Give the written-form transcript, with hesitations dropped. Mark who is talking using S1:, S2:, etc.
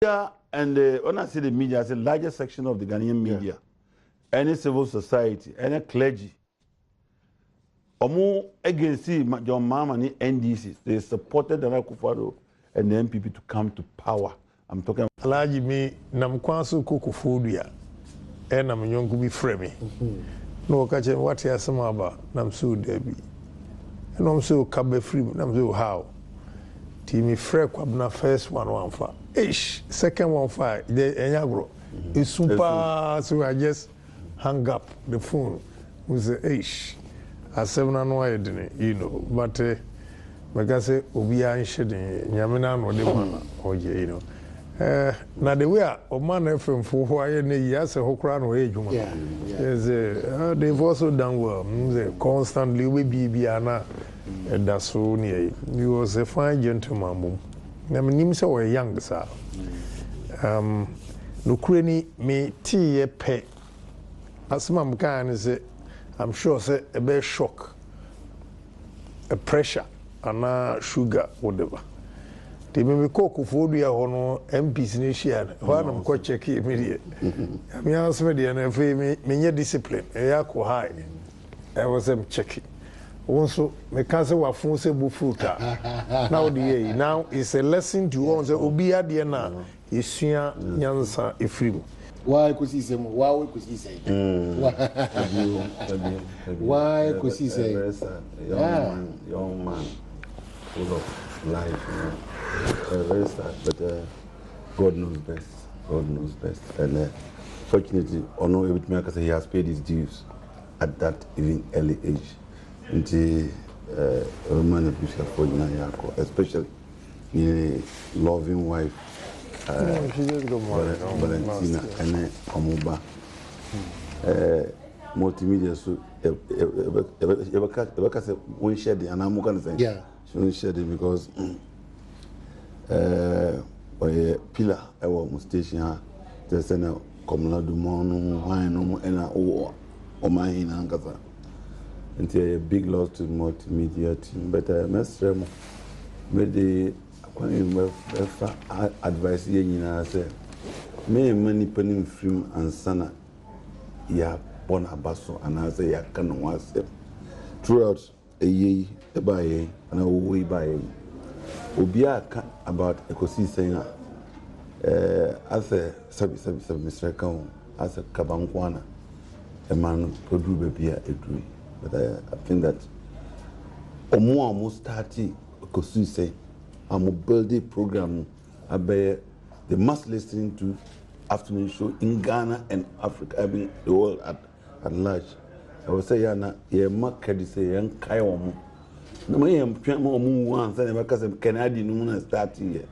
S1: Yeah, and when I say the media, it's the largest section of the Ghanaian media. Any civil society, any clergy. Omo against John Mama and NDC, they supported the Akofu Addo and the MPP to come to power. I'm talking
S2: Alhaji me namkwanso kokofodia e nam nyonku bi frame no ka che what ya sama ba nam so dabi no so ka be free nam so how ti mi frɛ Kwabena first one fa second one fa the enyagro is super so I just hang up the phone with the asem na no ayedene you know but mega say obi an hyede nyame na no de mana oje you know na the way Oman FM for why ne yes hokra no ejuma yes they've also done well constantly we be ana that so near he was a fine gentleman na nim say we young sir no kreni me tie pe asma mkan say I'm sure say a bit shock a pressure and sugar whatever. They may be cook for the hono MPs nation. One of them check immediate. I mean, I was ready and I feel me discipline. I high. I was checking. Also, my cousin was phone say bufuta. Now it's a lesson to all the Obia Diana. Is Sia Nyansa Ifrim.
S3: Why could he say? Why could he say? Why could he say?
S4: Young man, full of life. Very sad, but God knows best. God knows best. And fortunately, Ono he has paid his dues at that even early age. Until Roman appreciate especially the loving wife. Valentina and Omuba. Multimedia so one shed and I'm going to say she shed it because pillar I was station the center Komla du Mono wine and Omanhene Ankasa. Until a big loss to multimedia team, but Master made the advice you say me many penny film and sana ya born abaso and I say ya can once throughout a year by and a way by Obia about ecosystem as a Mr. Kong as a Kabankwana a man could do baby a dream, but I think that almost starting ecosystem I'm a birthday program about the must listening to afternoon show in Ghana and Africa, I mean the world at large. I will say, Yana, you're market say, young Kayom. No, I am Piamo once and because I'm Canadian starting here.